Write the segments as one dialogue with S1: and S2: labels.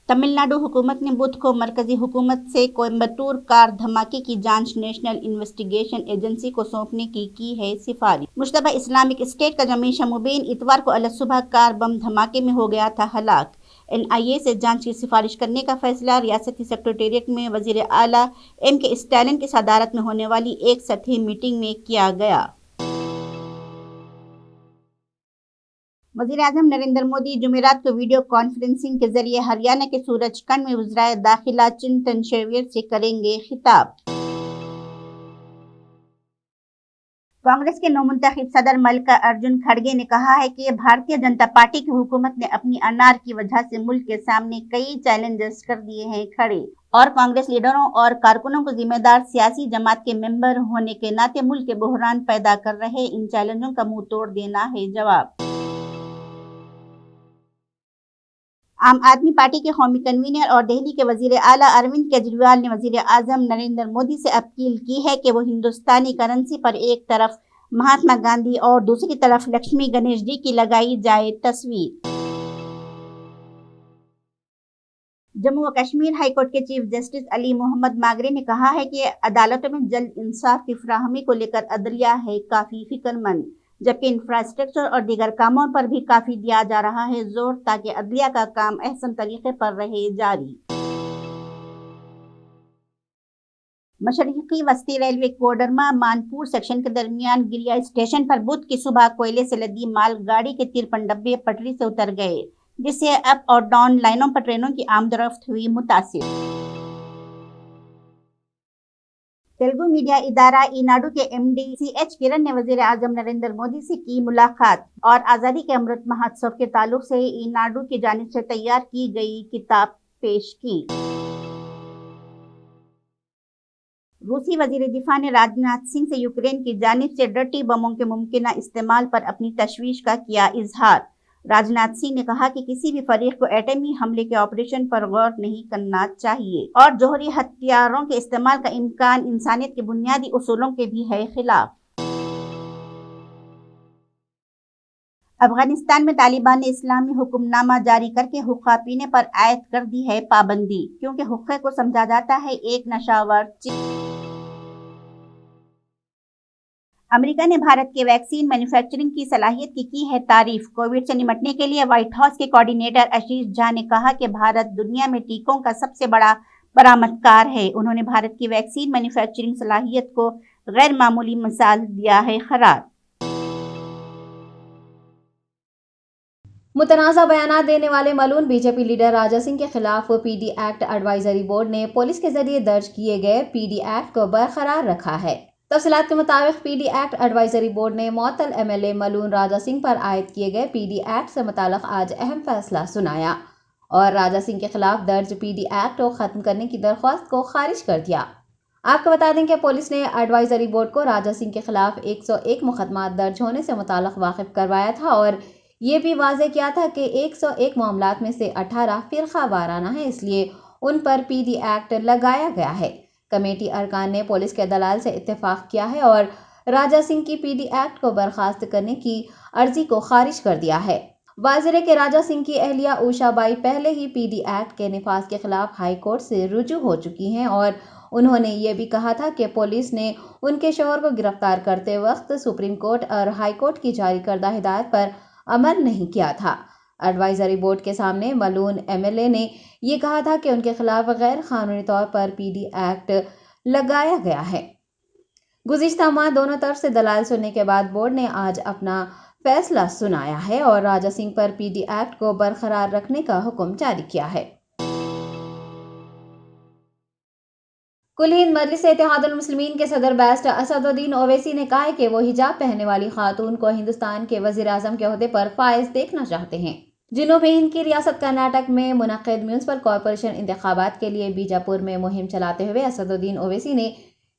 S1: तमिल नाडु हुकूमत ने बुध को मरकजी हुकूमत से कोयम्बटूर कार धमाके की जांच नेशनल इन्वेस्टिगेशन एजेंसी को सौंपने की है सिफारिश। मुश्तबा इस्लामिक स्टेट का जमीशा मुबीन इतवार को अलसुबह कार बम धमाके में हो गया था हलाक। NIA से जांच की सिफारिश करने का फैसला रियासती सेक्रेटेरिएट में वजीर आला MK स्टालिन की सदारत में होने वाली एक सतही मीटिंग में किया गया। वज़ीर-ए-आज़म नरेंद्र मोदी जुमेरात को वीडियो कॉन्फ्रेंसिंग के जरिए हरियाणा के सूरजकुंड में वज़ीर दाखिला चिंतन शेरवीर से करेंगे खिताब। कांग्रेस के नौमुंतखब सदर मल्लिकार्जुन खड़गे ने कहा है कि भारतीय जनता पार्टी की हुकूमत ने अपनी अनार की वजह से मुल्क के सामने कई चैलेंजेस कर दिए हैं खड़े और कांग्रेस लीडरों और कारकुनों को जिम्मेदार सियासी जमात के मेंबर होने के नाते मुल्क के बहरान पैदा कर रहे इन चैलेंजों का मुंह तोड़ देना है जवाब। आम आदमी पार्टी के कौमी कन्वीनर और दिल्ली के वजीर आला अरविंद केजरीवाल ने वजीर आजम नरेंद्र मोदी से अपील की है कि वो हिंदुस्तानी करेंसी पर एक तरफ महात्मा गांधी और दूसरी तरफ लक्ष्मी गणेश जी की लगाई जाए तस्वीर। जम्मू व कश्मीर हाई कोर्ट के चीफ जस्टिस अली मोहम्मद मागरे ने कहा है कि अदालतों में जल्द इंसाफ की फराहमी को लेकर अदलिया है काफी फिक्रमंद, जबकि इंफ्रास्ट्रक्चर और दीगर कामों पर भी काफी दिया जा रहा है जोर ताकि अदलिया का काम अहसन तरीके पर रहे जारी। मशरकी वस्ती रेलवे कोडरमा मानपुर सेक्शन के दरमियान गिरिया स्टेशन पर बुध की सुबह कोयले से लदी मालगाड़ी के 53 डब्बे पटरी से उतर गए, जिससे अप और डाउन लाइनों पर ट्रेनों की आमदरफ्त हुई मुतासिर। तेलुगु मीडिया इदारा ईनाडू के MD CH किरण ने वजीर आजम नरेंद्र मोदी से की मुलाकात और आज़ादी के अमृत महोत्सव के ताल्लुक से ईनाडू की जानिब से तैयार की गई किताब पेश की। रूसी वजीर दिफा ने राजनाथ सिंह से यूक्रेन की जानिब से डर्टी बमों के मुमकिन इस्तेमाल पर अपनी तशवीश का किया इजहार। राजनाथ सिंह ने कहा कि किसी भी फरीक को एटमी हमले के ऑपरेशन पर गौर नहीं करना चाहिए और जोहरी हथियारों के इस्तेमाल का इम्कान इंसानियत के बुनियादी उसूलों के भी है खिलाफ। अफगानिस्तान में तालिबान ने इस्लामी हुक्मनामा जारी करके हुक्का पीने पर आयद कर दी है पाबंदी, क्योंकि हुक्के को समझा जाता है एक नशावर चीज। अमेरिका ने भारत के वैक्सीन मैन्युफैक्चरिंग की सलाहियत की है तारीफ। कोविड से निपटने के लिए व्हाइट हाउस के कोऑर्डिनेटर आशीष झा ने कहा कि भारत दुनिया में टीकों का सबसे बड़ा बरामदकार है। उन्होंने भारत की वैक्सीन मैन्युफैक्चरिंग सलाहियत को गैर मामूली मिसाल दिया है करार।
S2: मुतनाज़ा बयानात देने वाले मलून बीजेपी लीडर राजा सिंह के खिलाफ PD एक्ट एडवाइजरी बोर्ड ने पुलिस के जरिए दर्ज किए गए PD एक्ट को बरकरार रखा है। तफसीलात के मुताबिक PD एक्ट एडवाइजरी बोर्ड ने मुअत्तल MLA मलून राजा सिंह पर आयद किए गए PD एक्ट से मुताल्लिक़ आज अहम फैसला सुनाया और राजा सिंह के खिलाफ दर्ज PD एक्ट को ख़त्म करने की दरख्वास्त को खारिज कर दिया। आपको बता दें कि पुलिस ने एडवाइजरी बोर्ड को राजा सिंह के खिलाफ 101 मुकदमा दर्ज होने से मुताल्लिक़ वाकिफ करवाया था और ये भी वाज़ेह किया था कि 101 मामलात में से 18 फ़िरका वाराना है, इसलिए उन पर PD एक्ट लगाया गया है। कमेटी अरकान ने पुलिस के दलाल से इत्तेफाक किया है और राजा सिंह की PD एक्ट को बर्खास्त करने की अर्जी को खारिज कर दिया है। वाज़ेह के राजा सिंह की अहलिया उषाबाई पहले ही PD एक्ट के निफाज के खिलाफ हाई कोर्ट से रुजू हो चुकी हैं और उन्होंने ये भी कहा था कि पुलिस ने उनके शौहर को गिरफ्तार करते वक्त सुप्रीम कोर्ट और हाई कोर्ट की जारी करदा हिदायत पर अमल नहीं किया था। एडवाइजरी बोर्ड के सामने मलून MLA ने ये कहा था कि उनके खिलाफ गैर कानूनी तौर पर PD एक्ट लगाया गया है। गुज़िश्ता माह दोनों तरफ से दलाल सुनने के बाद बोर्ड ने आज अपना फैसला सुनाया है और राजा सिंह पर PD एक्ट को बरकरार रखने का हुक्म जारी किया है। कुल हिंद मजलिस इत्तेहादुल मुस्लिमीन के सदर बैरिस्टर असदुद्दीन ओवैसी ने कहा है कि वो हिजाब पहनने वाली खातून को हिंदुस्तान के वजीर आजम के ओहदे पर फाइज देखना चाहते हैं। जनूबी हिंद की रियासत कर्नाटक में मुनक्किद म्यूनिसिपल कॉरपोरेशन इंतखाबात के लिए बीजापुर में मुहिम चलाते हुए असदुद्दीन ओवैसी ने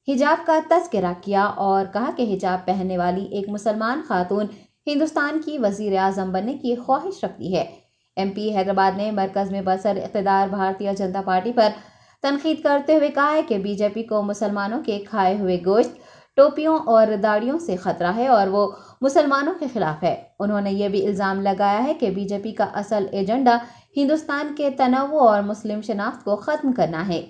S2: हिजाब का तज़किरा किया और कहा कि हिजाब पहनने वाली एक मुसलमान खातून हिंदुस्तान की वजीर आजम बनने की ख्वाहिश रखती है। MP हैदराबाद ने मरकज में बसर इक़्तिदार भारतीय जनता पार्टी पर तनकीद करते हुए कहा है कि BJP को मुसलमानों के खाए हुए गोश्त, टोपियों और दाढ़ियों से खतरा है और वो मुसलमानों के खिलाफ है। उन्होंने ये भी इल्ज़ाम लगाया है कि बीजेपी का असल एजेंडा हिंदुस्तान के तनव्वुर और मुस्लिम शनाख्त को ख़त्म करना है।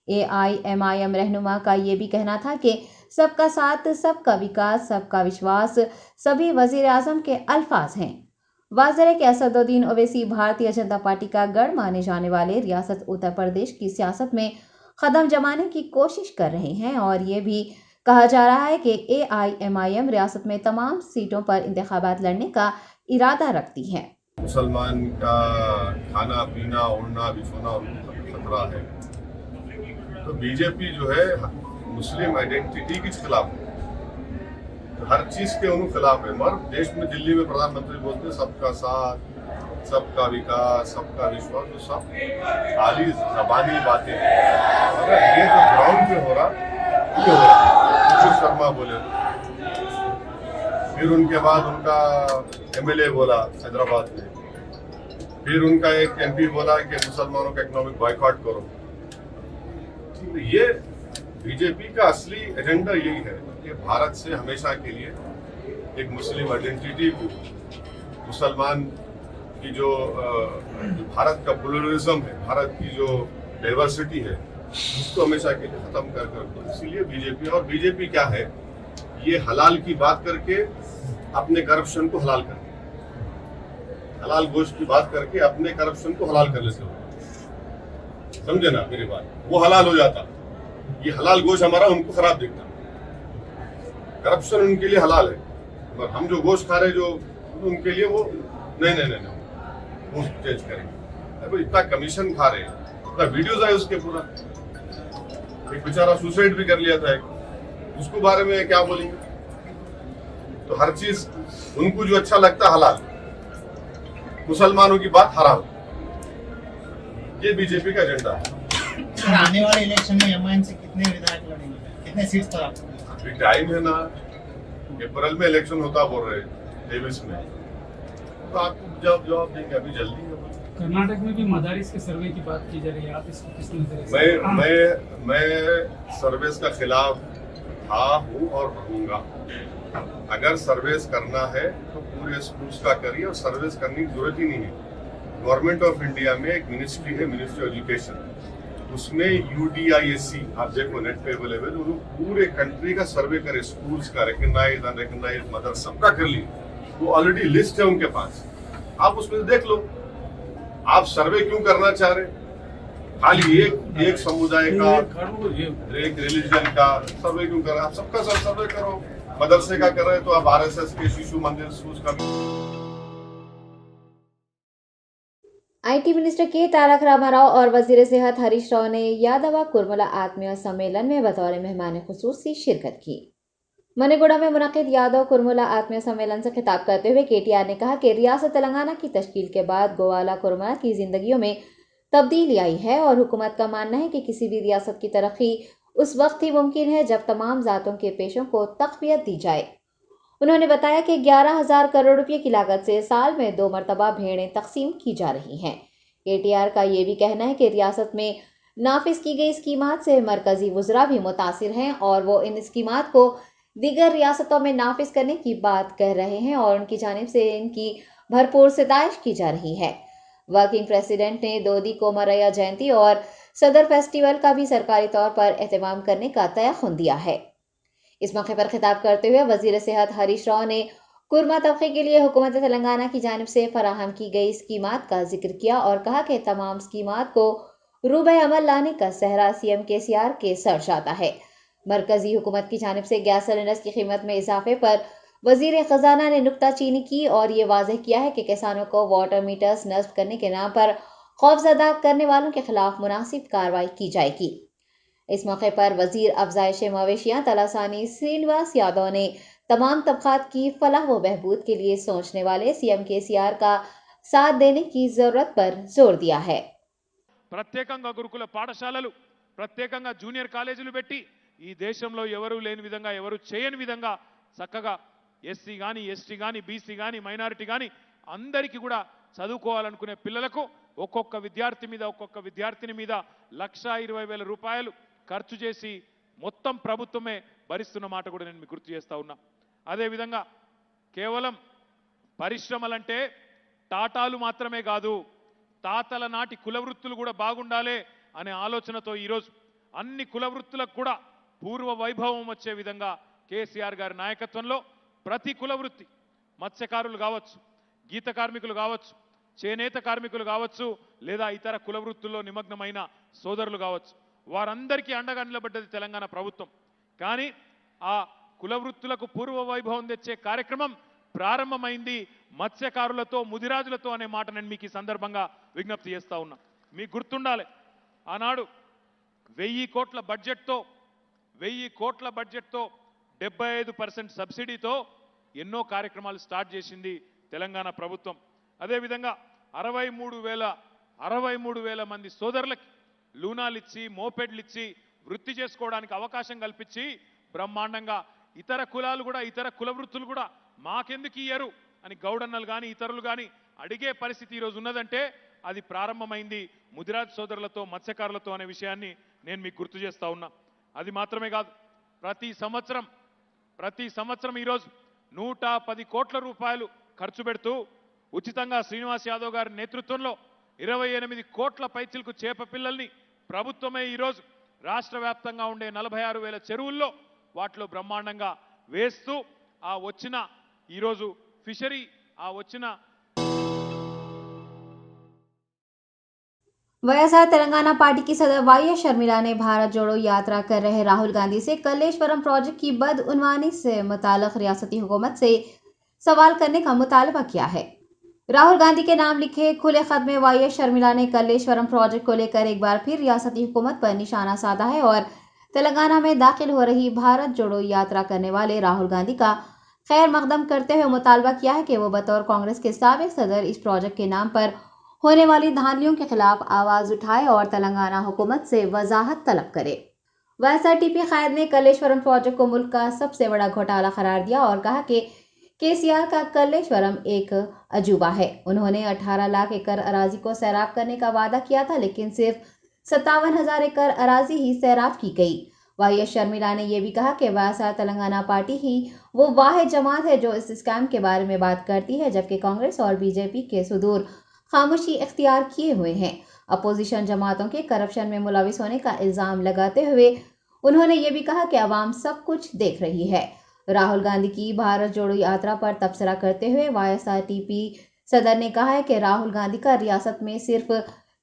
S2: AIMIM रहनुमा का ये भी कहना था कि सबका साथ, सबका विकास, सबका विश्वास सभी वज़ीर आज़म के अल्फाज हैं। वाज़ेह है कि असदुद्दीन ओवैसी भारतीय जनता पार्टी का गढ़ माने जाने वाले रियासत उत्तर प्रदेश की सियासत में कदम जमाने की कोशिश कर रहे हैं और ये भी कहा जा रहा है कि AIMIM रियासत में तमाम सीटों पर इंतखाबात लड़ने का इरादा रखती है।
S3: मुसलमान का खाना पीना ओढ़ना बिछोना उनको खतरा है, तो बीजेपी जो है मुस्लिम आइडेंटिटी के खिलाफ है, हर चीज के उन खिलाफ है। मगर देश में दिल्ली में प्रधानमंत्री बोलते हैं सबका साथ, सबका विकास, सबका विश्वास, तो सब खाली जबानी बातें हैं। अगर ये जो ग्राउंड पे हो रहा ये हो रहा सुशील शर्मा बोले, फिर उनके बाद उनका MLA बोला हैदराबाद में, फिर उनका एक MP बोला कि मुसलमानों का इकोनॉमिक बॉयकॉट करो। तो ये बीजेपी का असली एजेंडा यही है कि भारत से हमेशा के लिए एक मुस्लिम आइडेंटिटी को, मुसलमान की जो भारत का प्लुरलिज्म है, भारत की जो डाइवर्सिटी है, उसको हमेशा के लिए खत्म कर इसीलिए बीजेपी। और बीजेपी क्या है, ये हलाल की बात करके अपने करप्शन को हलाल कर, हलाल गोश्त की बात करके अपने करप्शन को हलाल कर लेते हो। समझे ना मेरी बात, वो हलाल हो जाता, ये हलाल गोश्त हमारा उनको खराब दिखता। करप्शन उनके लिए हलाल है, पर हम जो गोश्त खा रहे जो उनके लिए वो नहीं वो चेंज करेंगे। अब इतना कमीशन खा रहे हैं, इतना वीडियोज आए उसके पूरा, एक बेचारा सुसाइड भी कर लिया था एक, उसको बारे में क्या बोलेंगे। तो हर चीज उनको जो अच्छा लगता है हलाल, मुसलमानों की बात हराम, ये बीजेपी का एजेंडा है।
S4: सर, आने वाले इलेक्शन में MIM से कितने विधायक लड़ेंगे, कितने सीट पर आपको?
S3: अभी टाइम है ना, अप्रैल में इलेक्शन होता बोल रहे 23 में, तो आपको जवाब देंगे, अभी जल्दी है।
S5: कर्नाटक में भी मदारिस के सर्वे की बात की जा रही है, आप इसको किस नजरिए से?
S3: मैं सर्विस का खिलाफ था, हूँ और रहूंगा। अगर सर्विस करना है तो पूरे स्कूल्स का करिए, और सर्विस करने की जरूरत ही नहीं है। गवर्नमेंट ऑफ इंडिया में एक मिनिस्ट्री है, मिनिस्ट्री ऑफ एजुकेशन, उसमें UDISC आप देखो नेट पे अवेलेबल, वो पूरे कंट्री का सर्वे करे, स्कूल्स का रिकग्नाइज अनरिकग्नाइज मदर सबका कर लिए, वो ऑलरेडी लिस्ट है उनके पास, आप उसमें से देख लो। आप सर्वे क्यों करना चाह रहे? खाली एक समुदाय का, एक रिलीजन का सर्वे क्यों कर रहे? आप सबका सब सर्वे करो। मदरसे का कर रहे तो आप RSS के शिशु मंदिर स्कूल का भी।
S2: IT मिनिस्टर के तारक रामाराव और वजीर सेहत हरीश राव ने यादव कुर्मुला आत्मीय सम्मेलन में बतौर मेहमान खुसूसी शिरकत की। मनेगुड़ा में मुनक़िद यादव कुर्मुला आत्मीय सम्मेलन से खिताब करते हुए KTR ने कहा कि रियासत तेलंगाना की तश्कील के बाद गोवाला कुर्मुला की जिंदगियों में तब्दीली आई है और हुकूमत का मानना है कि किसी भी रियासत की तरक्की उस वक्त ही मुमकिन है जब तमाम ज़ातों के पेशों को तक़वियत दी जाए। उन्होंने बताया कि 11,000 करोड़ रुपये की लागत से साल में 2 मरतबा भेड़ें तकसीम की जा रही हैं। KTR का ये भी कहना है कि रियासत में नाफिज की गई स्कीमात से मरकजी वज़रा भी मुतासिर हैं और वो इन स्कीमात को दीगर रियासतों में नाफिज करने की बात कह रहे हैं और उनकी जानिब से इनकी भरपूर सिताइश की जा रही है। वर्किंग प्रेसिडेंट ने दोदी कोमरैया जयंती और सदर फेस्टिवल का भी सरकारी तौर पर एहतमाम करने का तयख़ुन दिया है। इस मौके पर खिताब करते हुए वजीर सेहत हरीश राव ने कुर्मा तबके के लिए हुकूमत तेलंगाना की जानिब से फराहम की गई स्कीमात का जिक्र किया और कहा कि तमाम स्कीमात को रूबे अमल लाने का सहरा CM KCR के सर जाता है। मरकजी हुकूमत की जानिब से गैस सिलेंडर्स की कीमत में इजाफे पर वजीर खजाना ने नुक्ताचीनी की और ये वाजह किया है कि किसानों को वाटर मीटर्स नस्ब करने के नाम पर खौफजदा करने वालों के खिलाफ मुनासिब कार्रवाई की जाएगी। इस मौके पर वजीर अफजाइश मवेशियाँ तलासानी श्रीनिवास यादव ने तमाम तबकात की फलाह व बहबूद के लिए सोचने वाले CM KCR का साथ देने की जरूरत पर जोर दिया है।
S6: ప్రత్యేకంగా గురుకుల పాఠశాలలు ప్రత్యేకంగా జూనియర్ కాలేజీలు పెట్టి ఈ దేశంలో ఎవరు లేని విధంగా ఎవరు చేయని విధంగా చక్కగా SC గాని ST గాని BC గాని మైనారిటీ గాని అందరికీ కూడా చదువుకోవాలనుకునే పిల్లలకు ఒక్కొక్క విద్యార్థి మీద ఒక్కొక్క విద్యార్థిని మీద 1,20,000 రూపాయలు ఖర్చు చేసి మొత్తం ప్రభుత్వమే భరిస్తున్న మాట కూడా నేను మీకు గుర్తు చేస్తా ఉన్నా. అదేవిధంగా కేవలం పరిశ్రమలంటే టాటాలు మాత్రమే కాదు, తాతల నాటి కులవృత్తులు కూడా బాగుండాలి అనే ఆలోచనతో ఈరోజు అన్ని కులవృత్తులకు కూడా పూర్వ వైభవం వచ్చే విధంగా కేసీఆర్ గారి నాయకత్వంలో ప్రతి కులవృత్తి, మత్స్యకారులు కావచ్చు, గీత కార్మికులు కావచ్చు, చేనేత కార్మికులు కావచ్చు, లేదా ఇతర కులవృత్తుల్లో నిమగ్నమైన సోదరులు కావచ్చు, వారందరికీ అండగా నిలబడ్డది తెలంగాణ ప్రభుత్వం. కానీ ఆ కులవృత్తులకు పూర్వ వైభవం తెచ్చే కార్యక్రమం ప్రారంభమైంది మత్స్యకారులతో, ముదిరాజులతో అనే మాట నేను మీకు ఈ సందర్భంగా విజ్ఞప్తి చేస్తా ఉన్నా. మీకు గుర్తుండాలి, ఆనాడు 1000 కోట్ల బడ్జెట్తో 75% సబ్సిడీతో ఎన్నో కార్యక్రమాలు స్టార్ట్ చేసింది తెలంగాణ ప్రభుత్వం. అదేవిధంగా 63,000 మంది సోదరులకి లూనాలు ఇచ్చి, మోపెడ్లు ఇచ్చి వృత్తి చేసుకోవడానికి అవకాశం కల్పించి బ్రహ్మాండంగా ఇతర కులాలు కూడా, ఇతర కుల వృత్తులు కూడా మాకెందుకు ఇయ్యరు అని గౌడన్నలు కానీ ఇతరులు కానీ అడిగే పరిస్థితి ఈరోజు ఉన్నదంటే అది ప్రారంభమైంది ముదిరాజ్ సోదరులతో, మత్స్యకారులతో అనే విషయాన్ని నేను మీకు గుర్తు చేస్తా ఉన్నా. అది మాత్రమే కాదు, ప్రతి సంవత్సరం ఈరోజు 110 కోట్ల రూపాయలు ఖర్చు పెడుతూ ఉచితంగా శ్రీనివాస్ యాదవ్ గారి నేతృత్వంలో 28 కోట్ల పైచిలకు చేప పిల్లల్ని ప్రభుత్వమే ఈరోజు రాష్ట్ర వ్యాప్తంగా ఉండే 46,000 చెరువుల్లో వాటిలో బ్రహ్మాండంగా వేస్తూ ఆ వచ్చిన ఈరోజు ఫిషరీ ఆ వచ్చిన
S2: वाईएसआर तेलंगाना पार्टी की सदर वाईएस शर्मिला ने भारत जोड़ो यात्रा कर रहे राहुल गांधी से कल्लेश्वरम प्रोजेक्ट की बदउनवानी से मुताल्लिक रियासती हुकूमत से सवाल करने का मुतालबा किया है। राहुल गांधी के नाम लिखे खुले खत में वाईएस शर्मिला ने कल्लेश्वरम प्रोजेक्ट को लेकर एक बार फिर रियासती हुकूमत पर निशाना साधा है और तेलंगाना में दाखिल हो रही भारत जोड़ो यात्रा करने वाले राहुल गांधी का खैर मकदम करते हुए मुतालबा किया है कि वो बतौर कांग्रेस के साबिक सदर इस प्रोजेक्ट के नाम पर होने वाली धांधलियों के खिलाफ आवाज उठाए और तेलंगाना हुकूमत से वजाहत तलब करे। वाईएसआरटीपी कायद ने कल्लेश्वरम प्रोजेक्ट को मुल्क का सबसे बड़ा घोटाला करार दिया और कहा कि केसीआर का कल्लेश्वरम एक अजूबा है। उन्होंने 18 लाख एकड़ अराजी को सैराब करने का वादा किया था, लेकिन सिर्फ 57,000 एकड़ अराजी ही सैराब की गई। वाईएस शर्मिला ने यह भी कहा कि वाईएसआर तेलंगाना पार्टी ही वो वाहिद जमात है जो इस स्कैम के बारे में बात करती है, जबकि कांग्रेस और बीजेपी के सुदूर खामोशी इख्तियार किए हुए हैं। अपोजिशन जमातों के करप्शन में मुलविस होने का इल्जाम लगाते हुए उन्होंने ये भी कहा कि अवाम सब कुछ देख रही है। राहुल गांधी की भारत जोड़ो यात्रा पर तबसरा करते हुए वाईएसआरटीपी सदर ने कहा है कि राहुल गांधी का रियासत में सिर्फ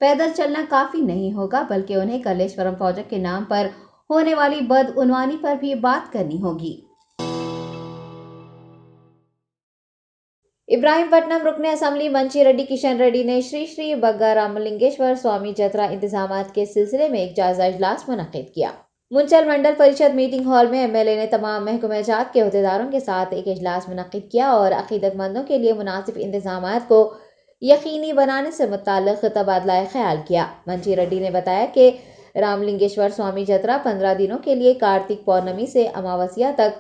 S2: पैदल चलना काफी नहीं होगा, बल्कि उन्हें कल्लेश्वरम प्रोजेक्ट के नाम पर होने वाली बदउनवानी पर भी बात करनी होगी। इब्राहिमपट्टनम रुकने असम्बली मंची रेड्डी किशन रेड्डी ने श्री श्री बग्गा रामलिंगेश्वर स्वामी जत्रा इंतजामात के सिलसिले में एक जायजा इजलास मुनक्किद किया। मुंचल मंडल परिषद मीटिंग हॉल में एमएलए ने तमाम महकमे जात के अहदेदारों के साथ एक इजलास मुनक्किद किया और अकीदतमंदों के लिए मुनासिब इंतजामात को यकीनी बनाने से मुताल्लिक तबादला ख्याल किया। मंची रेड्डी ने बताया कि रामलिंगेश्वर स्वामी जत्रा 15 दिनों के लिए कार्तिक पौर्णमी से अमावस्या तक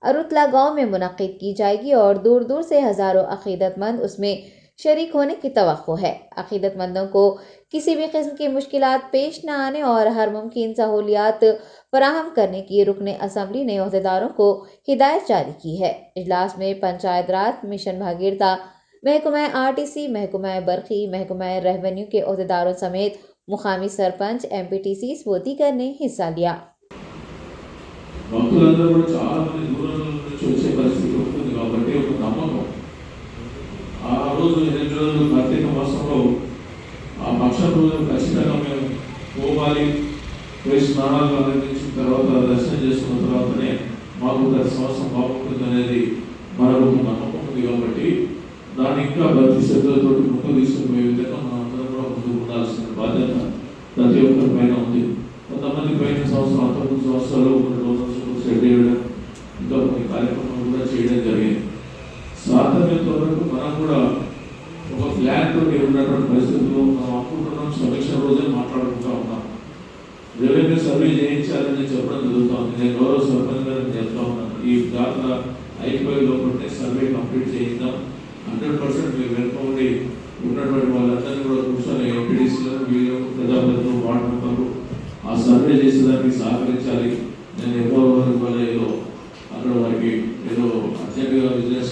S2: अरुतला गांव में मुनक्किद की जाएगी और दूर दूर से हजारों अकीदतमंद उसमें शरीक होने की तवक्को है। अकीदतमंदों को किसी भी किस्म की मुश्किलात पेश न आने और हर मुमकिन सहूलियात फराहम करने की रुकने असम्बली ने अहदेदारों को हिदायत जारी की है। इजलास में पंचायत राज, मिशन भागीरता, महकमा आरटीसी, महकमा बरखी, महकमा रेवेन्यू के अहदेदारों समेत मुकामी सरपंच, एमपीटीसी व दीगर ने हिस्सा लिया।
S7: భక్తులందరూ కూడా చాలా మంది దూరం నుంచి వచ్చే పరిస్థితి ఉంటుంది కాబట్టి ఒక నమ్మకం ఆ రోజు 8 రోజులు కార్తీక మాసంలో ఆ పక్ష రోజులు ఖచ్చితంగా మేము పోవాలి, పోయి స్నానాలు ఆనందించిన తర్వాత దర్శనం చేసుకున్న తర్వాతనే మాకు గత సంవత్సరం బాగుంటుంది అనేది మనకు ఒక నమ్మకం ఉంది కాబట్టి దాన్ని ఇంకా భక్తి శ్రద్ధలతో ముందుకు తీసుకునే విధంగా మనం అందరం కూడా ముందుకు ఉండాల్సిన బాధ్యత ప్రతి ఒక్కరి పైన ఉంది. కొంతమంది పైన సంవత్సరం 19 సంవత్సరాలు సెట్ చేయడం ఇంకా కొన్ని కార్యక్రమాలు కూడా చేయడం జరిగింది. సాధారణత వరకు మనం కూడా ఒక ప్లాన్ తోటి ఉన్నటువంటి పరిస్థితుల్లో మనం అనుకుంటున్నాం. సమీక్ష రోజే మాట్లాడుకుంటా ఉన్నాం. రెవెన్యూ సర్వే చేయించాలని చెప్పడం జరుగుతుంది. నేను గౌరవ సర్పంచ్ గారిని చెప్తా ఉన్నాను, ఈ జాతర అయిపోయే లోపలనే సర్వే కంప్లీట్ చేయిద్దాం. 100% మీరు వెనుకబడి ఉన్నటువంటి వాళ్ళందరినీ కూడా కూర్చొని ఎంపీడీసీలను, వీళ్ళు ప్రజాప్రతినిధులు, వార్డు మెంబర్లు ఆ సర్వే చేసేదానికి సహకరించాలి. నేను ఎవరు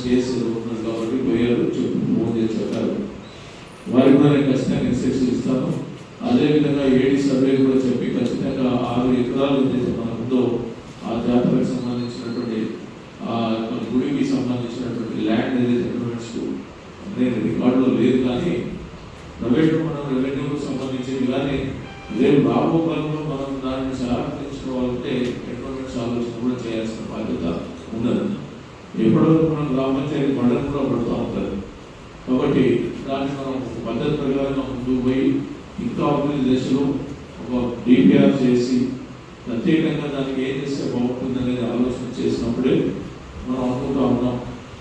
S7: కేసు ఉన్నది కాబట్టి పోయారు ఫోన్ చేసి చెప్పారు. వారికి కూడా నేను ఖచ్చితంగా ఇన్స్ట్రక్షన్ ఇస్తాను. అదేవిధంగా ఏడీ సర్వే కూడా చెప్పి ఖచ్చితంగా 6 ఎకరాలు ఏదైతే మన ఉందో ఆ జాతరకు సంబంధించినటువంటి మన గుడికి సంబంధించినటువంటి ల్యాండ్ ఏదైతే ఎన్విరాన్మెంట్స్ అనేది రికార్డులో లేదు, కానీ మనం రెవెన్యూకి సంబంధించి కానీ రేపు రాబో కాలంలో మనం దాన్ని సాధించుకోవాలంటే ఎన్విరాన్మెంట్స్ ఆలోచన కూడా చేయాల్సిన బాధ్యత ఉన్నది. ఎప్పటివరకు మనం గ్రామ పంచాయతీ మండలం కూడా పడుతూ ఉంటారు కాబట్టి దాన్ని మనం పద్ధతి ప్రకారంగా ముందుకు పోయి ఇంకా అభివృద్ధి దశలో ఒక డిపిఆర్ చేసి ప్రత్యేకంగా దానికి ఏం చేస్తే బాగుంటుంది అనేది ఆలోచన చేసినప్పుడే మనం అనుకుంటా ఉన్నాం.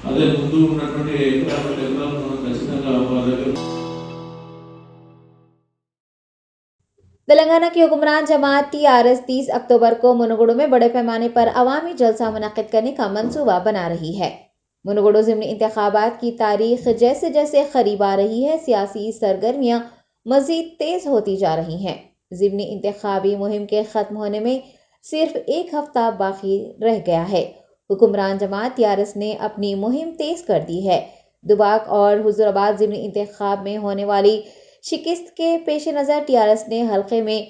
S7: అదే ముందు ఉన్నటువంటి ఎకరాలు మనం ఖచ్చితంగా వాళ్ళ దగ్గర.
S2: तेलंगाना की हुक्मरान जमात टीआरएस 30 अक्टूबर को मुनगुडु में बड़े पैमाने पर अवामी जलसा मुनक्किद करने का मंसूबा बना रही है। मुनगुडु ज़िमनी इंतखाबात की तारीख जैसे जैसे करीब आ रही है, सियासी सरगर्मियां मजीद तेज होती जा रही हैं। ज़िमनी इंतखाबी मुहिम के खत्म होने में सिर्फ 1 हफ्ता बाकी रह गया है। हुक्मरान जमात टीआरएस ने अपनी मुहिम तेज कर दी है। दुबाक और हुजूराबाद ज़िमनी इंतखाब में होने वाली शिकस्त के पेश नज़र टीआरएस ने हल्के में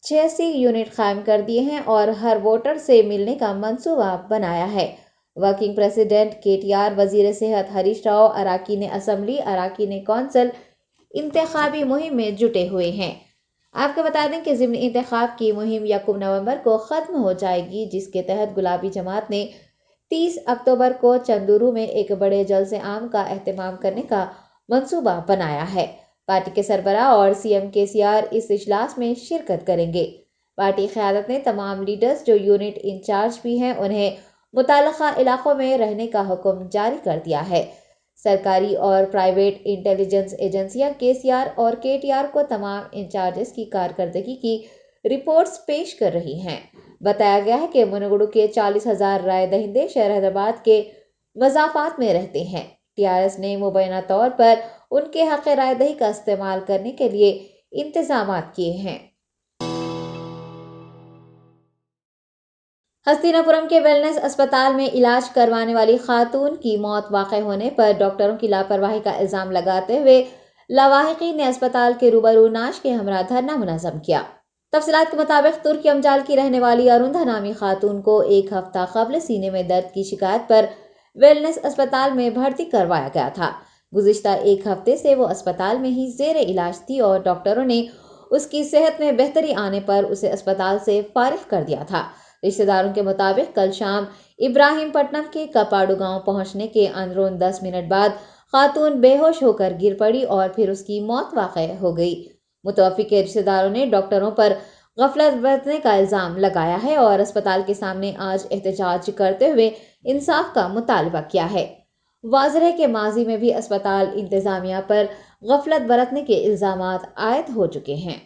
S2: 86 यूनिट कायम कर दिए हैं और हर वोटर से मिलने का मंसूबा बनाया है। वर्किंग प्रेसिडेंट केटीआर, वजीर सेहत हरीश राव, अराकीन असम्बली, अराकीन कौंसिल इंतखाबी मुहिम में जुटे हुए हैं। आपको बता दें कि ज़िमनी इंतखाब की मुहिम 1 नवंबर को ख़त्म हो जाएगी, जिसके तहत गुलाबी जमात ने 30 अक्टूबर को चंदूरू में एक बड़े जलसे आम का एहतमाम करने का मंसूबा बनाया है। पार्टी के सरबराह और सीएम केसीआर इस इजलास में शिरकत करेंगे। पार्टी क़यादत ने तमाम लीडर्स जो यूनिट इंचार्ज भी हैं उन्हें मुताल्लिक़ा इलाक़ों में रहने का हुक्म जारी कर दिया है। सरकारी और प्राइवेट इंटेलिजेंस एजेंसियां केसीआर और केटीआर को तमाम इंचार्जेस की कारकर्दगी की रिपोर्ट्स पेश कर रही हैं। बताया गया है कि मुनगुडु के 40,000 राय दहिंदे शहर हैदराबाद के मज़ाफ़ात में रहते हैं। टीआरएस ने मुबैना तौर पर उनके हक़ राय दही का इस्तेमाल करने के लिए इंतजामात किए हैं। हस्तिनापुरम के वेलनेस अस्पताल में इलाज करवाने वाली खातून की मौत वाक़ होने पर डॉक्टरों की लापरवाही का इल्ज़ाम लगाते हुए लवाहिकीन ने अस्पताल के रूबरू नाश के हमरा धरना मुनज़्ज़म किया। तफसीलात के मुताबिक तुर्की अमजाल की रहने वाली अरुंधा नामी खातून को 1 हफ्ता कबल सीने में दर्द की शिकायत पर वेलनेस अस्पताल में भर्ती करवाया गया था। गुज़िश्ता 1 हफ्ते से वो अस्पताल में ही ज़ेर इलाज थी और डॉक्टरों ने उसकी सेहत में बेहतरी आने पर उसे अस्पताल से फारिग कर दिया था। रिश्तेदारों के मुताबिक कल शाम इब्राहिमपट्टनम के कपाड़ू गांव पहुंचने के अंदरून 10 मिनट बाद खातून बेहोश होकर गिर पड़ी और फिर उसकी मौत वाक़ हो गई। मुतवफ़ी के रिश्तेदारों ने डॉक्टरों पर गफलत बरतने का इल्ज़ाम लगाया है और अस्पताल के सामने आज एहतजाज करते हुए इंसाफ का मुतालबा किया है। वाज़ेह है कि माजी में भी अस्पताल इंतज़ामिया पर गफलत बरतने के इल्ज़ामात आयद हो चुके हैं।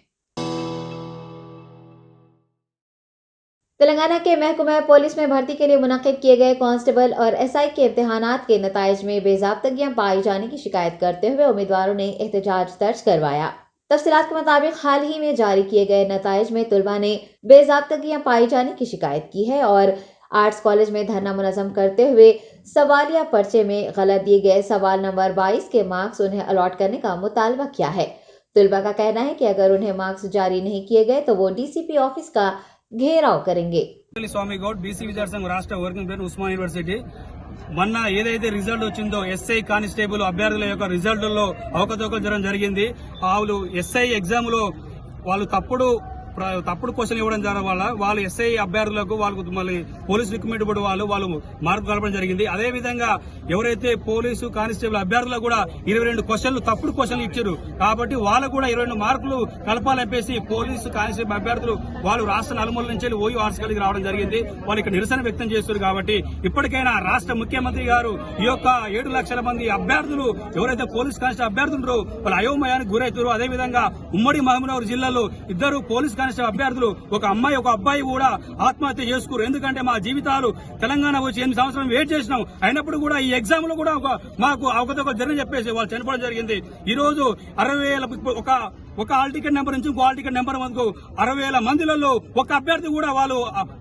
S2: तेलंगाना के महकमा पुलिस में भर्ती के लिए मुनक़िद किए गए कांस्टेबल और एसआई के इम्तिहानात के नताइज में बेज़ाब्तगियां पाई जाने की शिकायत करते हुए उम्मीदवारों ने एहतजाज दर्ज करवाया। तफसीलात के मुताबिक हाल ही में जारी किए गए नताइज में तुलबा ने बेज़ाब्तगियां पाई जाने की शिकायत की है और आर्ट्स कॉलेज में धरना मुनज़्ज़म करते हुए सवालिया पर्चे में गलत दिए गए सवाल नंबर 22 के मार्क्स उन्हें अलॉट करने का मुतालबा किया है। तुलबा का कहना है कि अगर उन्हें मार्क्स जारी नहीं किए गए तो वो डीसीपी ऑफिस का घेराव करेंगे।
S5: स्वामी गौड बीसी विद्यार्थी संघ राष्ट्र वर्किंग प्रेसिडेंट उस्मानिया यूनिवर्सिटी మొన్న ఏదైతే రిజల్ట్ వచ్చిందో ఎస్ఐ కానిస్టేబుల్ అభ్యర్థుల యొక్క రిజల్ట్లో అవకతవకలు జరగడం జరిగింది. వాళ్ళు ఎస్ఐ ఎగ్జామ్ లో వాళ్ళు తప్పుడు క్వశ్చన్ ఇవ్వడం జరగడం వల్ల వాళ్ళు ఎస్ఐ అభ్యర్థులకు వాళ్ళకు మళ్ళీ పోలీసు రిక్రూట్మెంట్ బోర్డు వాళ్ళు మార్కు కలపడం జరిగింది. అదే విధంగా ఎవరైతే పోలీసు కానిస్టేబుల్ అభ్యర్థులకు కూడా 22 క్వశ్చన్లు తప్పుడు క్వశ్చన్లు ఇచ్చారు కాబట్టి వాళ్ళకు కూడా 22 మార్కులు కలపాలనిపేసి పోలీసు కానిస్టేబుల్ అభ్యర్థులు వాళ్ళు రాష్ట్ర నలుమూల నుంచి ఓయూ ఆర్ట్స్ కాలేజీకి రావడం జరిగింది. వాళ్ళు ఇక్కడ నిరసన వ్యక్తం చేస్తున్నారు కాబట్టి ఇప్పటికైనా రాష్ట్ర ముఖ్యమంత్రి గారు ఈ యొక్క 7 లక్షల మంది అభ్యర్థులు ఎవరైతే పోలీస్ కానిస్టేబుల్ అభ్యర్థులు వాళ్ళు అయోమయానికి గురవుతారు. అదేవిధంగా ఉమ్మడి మహబూబ్నగర్ జిల్లాలో 2 పోలీస్ అభ్యర్థులు ఒక అమ్మాయి ఒక అబ్బాయి కూడా ఆత్మహత్య చేసుకున్నారు. ఎందుకంటే మా జీవితాలు తెలంగాణ వచ్చి 8 సంవత్సరాలు వెయిట్ చేసినాం, అయినప్పుడు కూడా ఈ ఎగ్జామ్ లో కూడా మాకు అవకతవకలు జరిగిన చెప్పేసి వాళ్ళు చనిపోవడం జరిగింది. ఈ రోజు 60,000 ఒక హాల్ టికెట్ నెంబర్ నుంచి ఇంకో హాల్ టికెట్ నెంబర్ వరకు 60,000 మందిలలో ఒక అభ్యర్థి కూడా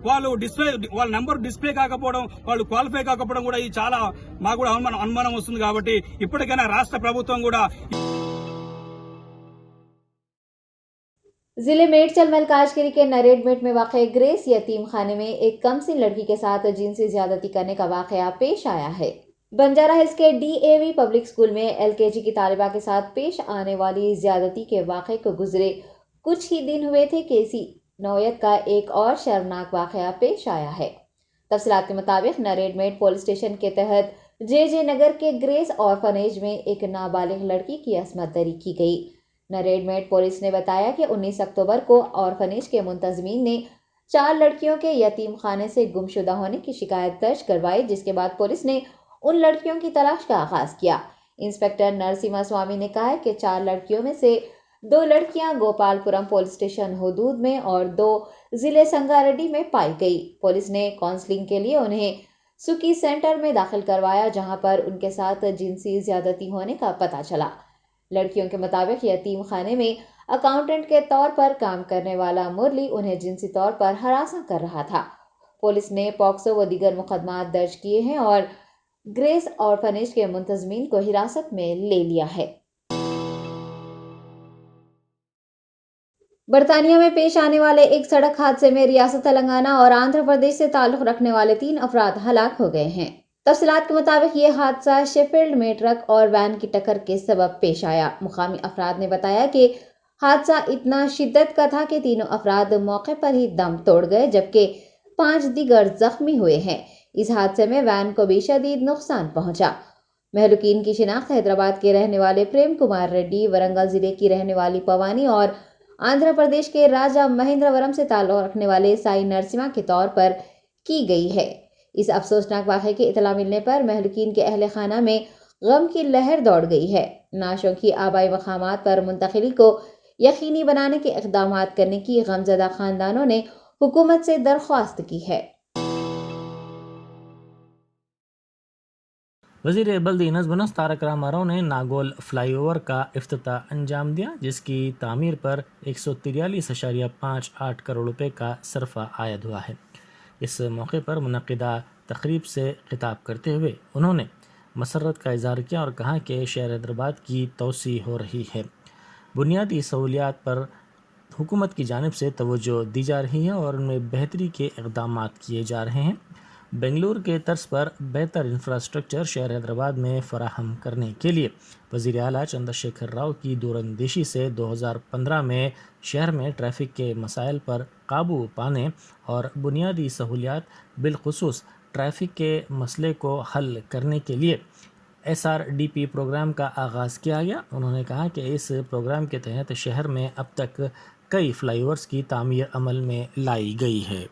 S5: వాళ్ళు డిస్ప్లే వాళ్ళ నెంబర్ డిస్ప్లే కాకపోవడం, వాళ్ళు క్వాలిఫై కాకపోవడం కూడా ఇది చాలా మాకు కూడా అనుమానం వస్తుంది. కాబట్టి ఇప్పటికైనా రాష్ట్ర ప్రభుత్వం కూడా
S2: जिले मेडचल मलकाजगिरी के नरेडमेट में वाक़ ग्रेस यतीम खाने में एक कमसिन लड़की के साथ जिनसी ज्यादती करने का वाक़या पेश आया है। बंजारा हिल्स के DAV पब्लिक स्कूल में LKG की तालिबा के साथ पेश आने वाली ज्यादती के वाक़े को गुजरे कुछ ही दिन हुए थे कि इसी नौयत का एक और शर्मनाक वाक़या पेश आया है। तफसीलात के मुताबिक नरेडमेट पुलिस स्टेशन के तहत JJ नगर के ग्रेस ऑर्फनेज में एक नाबालिग लड़की की असमत दरी की गई। नरेडमेट पुलिस ने बताया कि 19 अक्टूबर को ऑर्फनेज के मुंतजमीन ने 4 लड़कियों के यतीम खाने से गुमशुदा होने की शिकायत दर्ज करवाई, जिसके बाद पुलिस ने उन लड़कियों की तलाश का आगाज किया। इंस्पेक्टर नरसिम्हा स्वामी ने कहा कि 4 लड़कियों में से 2 लड़कियां गोपालपुरम पुलिस स्टेशन हुदूद में और 2 जिले संगारेड्डी में पाई गई। पुलिस ने काउंसलिंग के लिए उन्हें सुकी सेंटर में दाखिल करवाया, जहां पर उनके साथ जिनसी ज्यादती होने का पता चला। लड़कियों के मुताबिक यतीम खाने में अकाउंटेंट के तौर पर काम करने वाला मुरली उन्हें जिनसी तौर पर हरासा कर रहा था। पुलिस ने पॉक्सो व दीगर मुकदमात दर्ज किए हैं और ग्रेस ऑर्फनेज के मुंतजमीन को हिरासत में ले लिया है। बर्तानिया में पेश आने वाले एक सड़क हादसे में रियासत तेलंगाना और आंध्र प्रदेश से ताल्लुक रखने वाले 3 अफराद हलाक हो गए हैं। तफसीलात के मुताबिक ये हादसा शेफील्ड में ट्रक और वैन की टक्कर के सबब पेश आया। मुकामी अफराद ने बताया कि हादसा इतना शिद्दत का था कि तीनों अफराद मौके पर ही दम तोड़ गए, जबकि 5 दीगर जख्मी हुए हैं। इस हादसे में वैन को भी शदीद नुकसान पहुंचा। महलूकीन की शिनाख्त हैदराबाद के रहने वाले प्रेम कुमार रेड्डी, वरंगल जिले की रहने वाली पवानी और आंध्र प्रदेश के राजा महेंद्रवरम से ताल्लुक रखने वाले साई नरसिम्हा के तौर पर की गई है। इस अफसोसनाक वाक़े की इतला मिलने पर महलूकीन के अहले खाना में गम की लहर दौड़ गई है। नाशों की आबाई मकामात पर मुंतकिली को यकीनी बनाने के इक़दाम करने की गमज़दा खानदानों ने हुकूमत से दरख्वास्त की है।
S8: वज़ीर बल्दी नज़्म नस्ब तारक रामाराव ने नागोल फ्लाईओवर का इफ्तिताह अंजाम दिया, जिसकी तामीर पर 143.58 करोड़ रुपए का सरफा आयद हुआ है। इस मौके पर मुनक़िदा तकरीब से खिताब करते हुए उन्होंने मसरत का इज़हार किया और कहा कि शहर हैदराबाद की तोसी हो रही है। बुनियादी सहूलियात पर हुकूमत की जानिब से तवज्जो दी जा रही है और उनमें बेहतरी के इक़दामात किए जा रहे हैं। बेंगलुरु के तर्ज पर बेहतर इंफ्रास्ट्रक्चर शहर हैदराबाद में फ़राहम करने के लिए वज़ीर आला चंद्रशेखर राव की दूरअंदेशी से 2015 में शहर में ट्रैफिक के मसाइल पर काबू पाने और बुनियादी सहूलियात बिलखुसूस ट्रैफिक के मसले को हल करने के लिए SRDP प्रोग्राम का आगाज़ किया गया। उन्होंने कहा कि इस प्रोग्राम के तहत शहर में अब तक कई फ्लाईओवर्स की तामीर अमल में लाई गई है।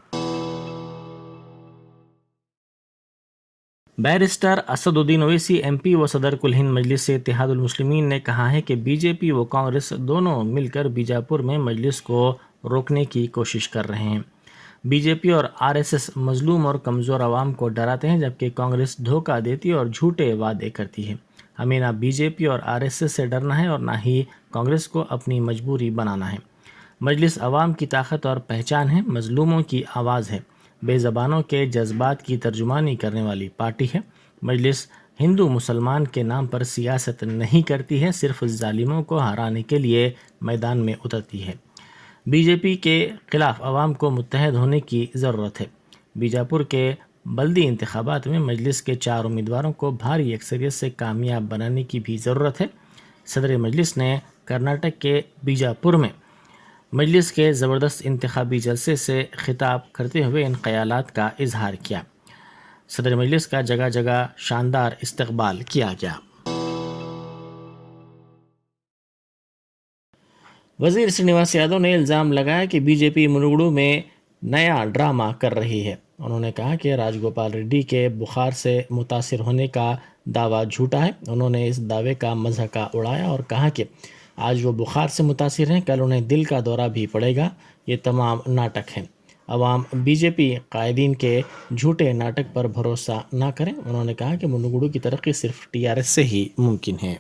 S8: बैरिस्टर असदुद्दीन ओवैसी MP व सदर कुल हिंद मजलिस से इत्तेहादुल मुस्लिमीन ने कहा है कि BJP व कांग्रेस दोनों मिलकर बीजापुर में मजलिस को रोकने की कोशिश कर रहे हैं। BJP और RSS मजलूम और कमज़ोर आवाम को डराते हैं, जबकि कांग्रेस धोखा देती और झूठे वादे करती है। हमें ना BJP और RSS से डरना है और ना ही कांग्रेस को अपनी मजबूरी बनाना है। मजलिस आवाम की ताकत और पहचान है, मजलूमों की आवाज़ है, बेज़बानों के जज्बात की तर्जुमानी करने वाली पार्टी है। मजलिस हिंदू मुसलमान के नाम पर सियासत नहीं करती है, सिर्फ जालिमों को हराने के लिए मैदान में उतरती है। BJP के ख़िलाफ़ आवाम को मुत्तहद होने की ज़रूरत है। बीजापुर के बल्दी इंतखाबात में मजलिस के 4 उम्मीदवारों को भारी अक्सरियत से कामयाब बनाने की भी ज़रूरत है। सदर मजलिस ने कर्नाटक के बीजापुर में मजलिस के ज़बरदस्त इंतखाबी जलसे से खिताब करते हुए इन ख़यालात का इजहार किया। सदर मजलिस का जगह जगह शानदार इस्तकबाल किया गया। वज़ीर श्रीनिवास यादव ने इल्ज़ाम लगाया कि BJP मुनुगुडू में नया ड्रामा कर रही है। उन्होंने कहा कि राजगोपाल रेड्डी के बुखार से मुतासिर होने का दावा झूठा है। उन्होंने इस दावे का मज़ाक उड़ाया और कहा कि आज वो बुखार से मुतासिर हैं, कल उन्हें दिल का दौरा भी पड़ेगा। ये तमाम नाटक हैं। अवाम BJP कायदीन के झूठे नाटक पर भरोसा ना करें। उन्होंने कहा कि मुनुगुडू की तरक्की सिर्फ TRS से ही मुमकिन है।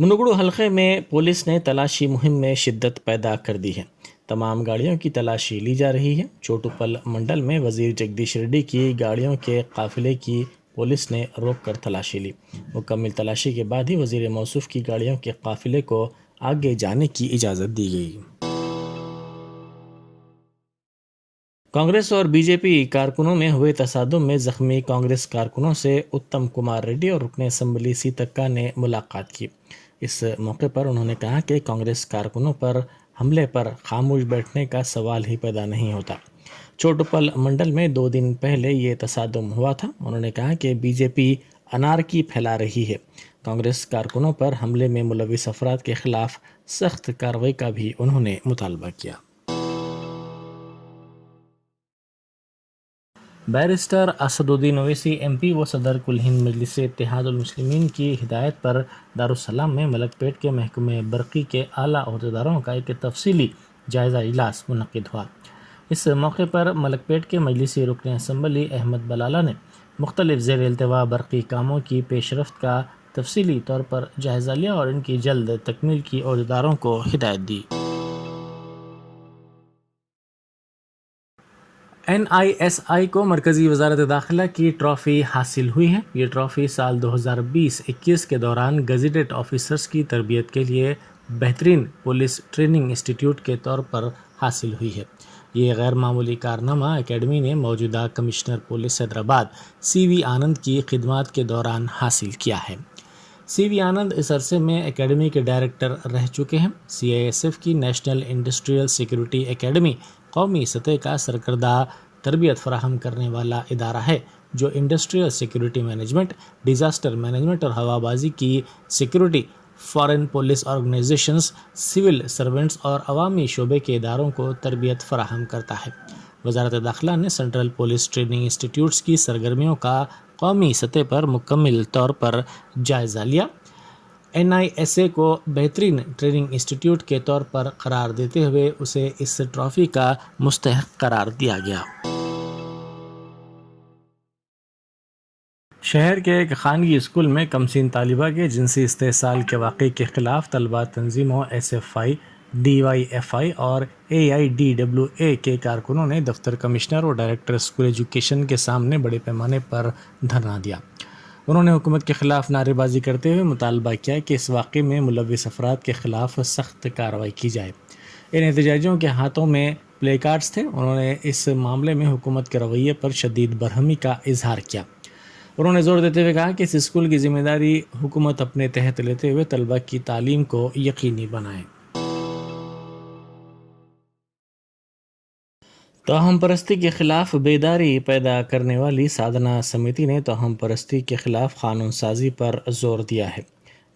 S8: منگڑو حلقے میں پولیس نے تلاشی مہم میں شدت پیدا کر دی ہے. تمام گاڑیوں کی تلاشی لی جا رہی ہے. چوٹوپل منڈل میں وزیر جگدیش ریڈی کی گاڑیوں کے قافلے کی پولیس نے روک کر تلاشی لی. مکمل تلاشی کے بعد ہی وزیر موصوف کی گاڑیوں کے قافلے کو آگے جانے کی اجازت دی گئی. کانگریس اور بی جے پی کارکنوں میں ہوئے تصادم میں زخمی کانگریس کارکنوں سے اتم کمار ریڈی اور رکن اسمبلی سیتکا نے ملاقات کی. اس موقع پر انہوں نے کہا کہ کانگریس کارکنوں پر حملے پر خاموش بیٹھنے کا سوال ہی پیدا نہیں ہوتا. چوٹوپل منڈل میں 2 دن پہلے یہ تصادم ہوا تھا. انہوں نے کہا کہ بی جے پی انارکی پھیلا رہی ہے. کانگریس کارکنوں پر حملے میں ملوث افراد کے خلاف سخت کارروائی کا بھی انہوں نے مطالبہ کیا. بیرسٹر اسد الدین اویسی ایم پی و صدر کل ہند مجلس اتحاد المسلمین کی ہدایت پر دارالسلام میں ملک پیٹ کے محکمہ برقی کے اعلیٰ عہدیداروں کا ایک تفصیلی جائزہ اجلاس منعقد ہوا. اس موقع پر ملک پیٹ کے مجلسی رکن اسمبلی احمد بلالہ نے مختلف زیر التواء برقی کاموں کی پیش رفت کا تفصیلی طور پر جائزہ لیا اور ان کی جلد تکمیل کی عہدیداروں کو ہدایت دی. NISI کو مرکزی وزارت داخلہ کی ٹرافی حاصل ہوئی ہے. یہ ٹرافی سال 2020-21 کے دوران گزیٹڈ آفیسرز کی تربیت کے لیے بہترین پولیس ٹریننگ انسٹیٹیوٹ کے طور پر حاصل ہوئی ہے. یہ غیر معمولی کارنامہ اکیڈمی نے موجودہ کمشنر پولیس حیدرآباد CV آنند کی خدمات کے دوران حاصل کیا ہے. CV آنند اس عرصے میں اکیڈمی کے ڈائریکٹر رہ چکے ہیں. CISF کی نیشنل انڈسٹریل سیکیورٹی اکیڈمی قومی سطح کا سرکردہ تربیت فراہم کرنے والا ادارہ ہے جو industrial security management, disaster management اور ہوا بازی کی security, foreign police organizations, civil servants اور عوامی شعبے کے اداروں کو تربیت فراہم کرتا ہے. وزارت داخلہ نے سینٹرل پولیس ٹریننگ انسٹیٹیوٹس کی سرگرمیوں کا قومی سطح پر مکمل طور پر جائزہ لیا. NISA کو بہترین ٹریننگ انسٹیٹیوٹ کے طور پر قرار دیتے ہوئے اسے اس ٹرافی کا مستحق قرار دیا گیا. شہر کے ایک خانگی اسکول میں کمسین طالبہ کے جنسی استحصال کے واقعے کے خلاف طلبہ تنظیموں SFI، DYFI اور AIDWA کے کارکنوں نے دفتر کمشنر اور ڈائریکٹر اسکول ایجوکیشن کے سامنے بڑے پیمانے پر دھرنا دیا. انہوں نے حکومت کے خلاف نعرے بازی کرتے ہوئے مطالبہ کیا کہ اس واقعے میں ملوث افراد کے خلاف سخت کارروائی کی جائے. ان احتجاجیوں کے ہاتھوں میں پلے کارڈز تھے. انہوں نے اس معاملے میں حکومت کے رویے پر شدید برہمی کا اظہار کیا. انہوں نے زور دیتے ہوئے کہا کہ اس اسکول کی ذمہ داری حکومت اپنے تحت لیتے ہوئے طلبہ کی تعلیم کو یقینی بنائے. توہم پرستی کے خلاف بیداری پیدا کرنے والی سادھنا سمیتی نے توہم پرستی کے خلاف قانون سازی پر زور دیا ہے.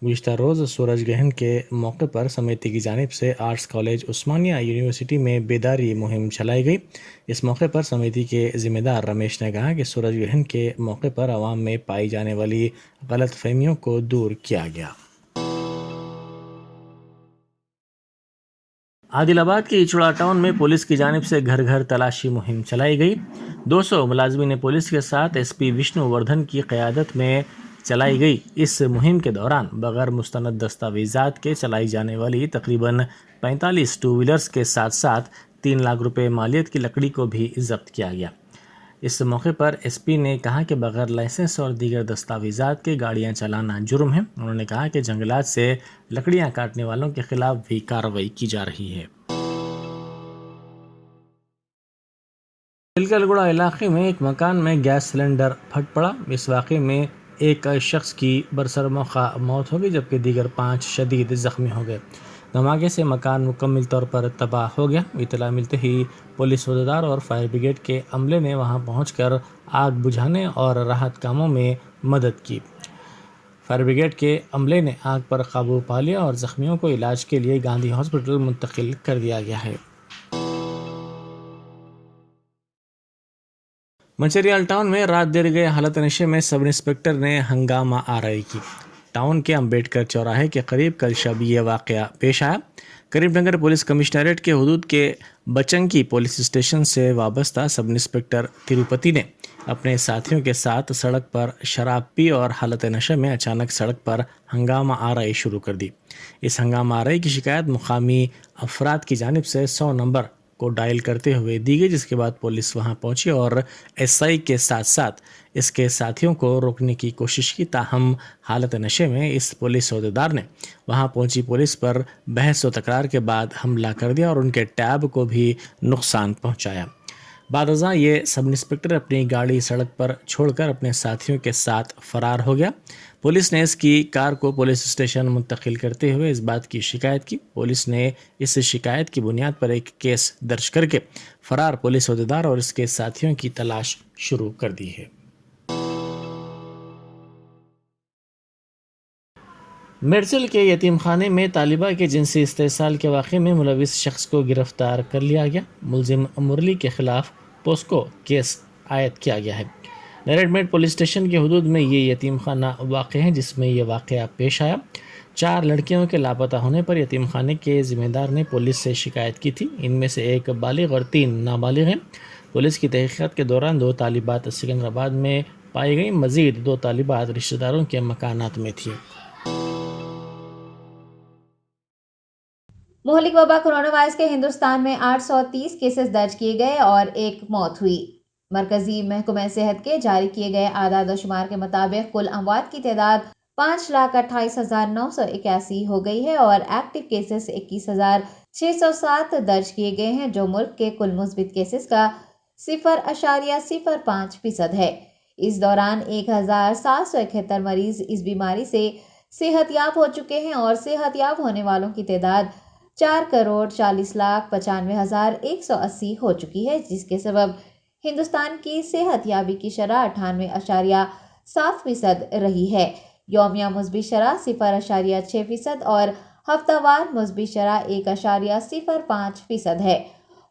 S8: گزشتہ روز سورج گرہن کے موقع پر سمیتی کی جانب سے آرٹس کالج عثمانیہ یونیورسٹی میں بیداری مہم چلائی گئی. اس موقع پر سمیتی کے ذمہ دار رمیش نے کہا کہ سورج گرہن کے موقع پر عوام میں پائی جانے والی غلط فہمیوں کو دور کیا گیا. عادل آباد کے اچڑا ٹاؤن میں پولیس کی جانب سے گھر گھر تلاشی مہم چلائی گئی. 200 ملازمین پولیس کے ساتھ SP وشنو وردھن کی قیادت میں چلائی گئی اس مہم کے دوران بغیر مستند دستاویزات کے چلائی جانے والی تقریباً 45 ٹو ویلرز کے ساتھ ساتھ 3 لاکھ روپے مالیت کی لکڑی کو بھی ضبط کیا گیا. اس موقع پر SP نے کہا کہ بغیر لائسنس اور دیگر دستاویزات کے گاڑیاں چلانا جرم ہے. انہوں نے کہا کہ جنگلات سے لکڑیاں کاٹنے والوں کے خلاف بھی کارروائی کی جا رہی ہے. تلکل گڑا علاقے میں ایک مکان میں گیس سلنڈر پھٹ پڑا. اس واقعے میں ایک شخص کی برسر موقع موت ہو گئی جبکہ دیگر 5 شدید زخمی ہو گئے. دھماکے سے مکان مکمل طور پر تباہ ہو گیا. اطلاع ملتے ہی پولیس عہدیدار اور فائر بریگیڈ کے عملے نے وہاں پہنچ کر آگ بجھانے اور راحت کاموں میں مدد کی. فائر بریگیڈ کے عملے نے آگ پر قابو پا لیا اور زخمیوں کو علاج کے لیے گاندھی ہاسپٹل منتقل کر دیا گیا ہے. منچریال ٹاؤن میں رات دیر گئے حالت نشے میں سب انسپکٹر نے ہنگامہ آرائی کی. ٹاؤن کے امبیڈکر چوراہے کے قریب کل شب یہ واقعہ پیش آیا. करीमनगर पुलिस कमिश्नरेट के हुदूद के बचंकी पुलिस स्टेशन से वाबस्ता सब इंस्पेक्टर तिरुपति ने अपने साथियों के साथ सड़क पर शराब पी और हालत नशे में अचानक सड़क पर हंगामा आराई शुरू कर दी। इस हंगामा आराई की शिकायत मुकामी अफराद की जानिब से 100 नंबर को डायल करते हुए दी गई, जिसके बाद पुलिस वहां पहुंची और एसआई के साथ साथ इसके साथियों को रोकने की कोशिश की। ताहम हालत नशे में इस पुलिस अहदेदार ने वहां पहुंची पुलिस पर बहस व तकरार के बाद हमला कर दिया और उनके टैब को भी नुकसान पहुंचाया। बादअज़ां ये सब इंस्पेक्टर अपनी गाड़ी सड़क पर छोड़कर अपने साथियों के साथ फरार हो गया। पुलिस ने इसकी कार को पुलिस स्टेशन मुंतकिल करते हुए इस बात की शिकायत की। पुलिस ने इस शिकायत की बुनियाद पर एक केस दर्ज करके फरार पुलिस अहदेदार और इसके साथियों की तलाश शुरू कर दी है। मिर्चल के यतीम खाने में तालिबा के जिनसी इस्तेसाल के वाक़े में मुलविस शख्स को गिरफ्तार कर लिया गया। मुलजिम मुरली के खिलाफ पोस्को केस आयद किया गया है। नरेडमेट पुलिस स्टेशन के हुदूद में ये यतीम खाना वाक़ है जिसमें यह वाक़या पेश आया। 4 लड़कियों के लापता होने पर यतीम खाने के ज़िम्मेदार ने पुलिस से शिकायत की थी। इनमें से एक बालिग और 3 नाबालिग हैं। पुलिस की तहक़ीक़ात के दौरान 2 तालिबात सिकंदराबाद में पाई गई। मज़ीद 2 तालिबात रिश्तेदारों के मकानात में थी।
S2: मुहलिक वबा कोरोना वायरस के हिंदुस्तान में 830 केसेस दर्ज किए गए और 1 मौत हुई। मरकजी महकमा सेहत के जारी किए गए आदाद व शुमार के मुताबिक कुल अमवात की तादाद 5,28,981 हो गई है और एक्टिव केसेस 21,607 दर्ज किए गए हैं, जो मुल्क के कुल मुस्बित केसेस का 0.05% है। इस दौरान 1,771 मरीज इस बीमारी से सेहतयाब हो चुके हैं और सेहतयाब होने वालों की तादाद 4,40,95,180 हो चुकी है, जिसके सबब हिंदुस्तान की सेहतयाबी की शरह 98.7% रही है। यौमिया मुस्बित शरह 0.6% और हफ्तावार मुस्बित शरह 1.05% है।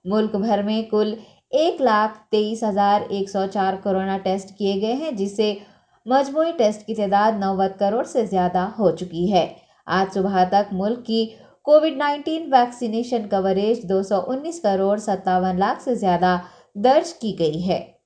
S2: मुल्क भर में कुल 1,23,104 कोरोना टेस्ट किए गए हैं, जिससे मजमूई टेस्ट की तादाद 90 करोड़ से ज़्यादा हो चुकी है। आज सुबह तक मुल्क की कोविड-19 वैक्सीनेशन कवरेज 219 करोड़ 57 लाख से ज़्यादा दर्ज की गई है।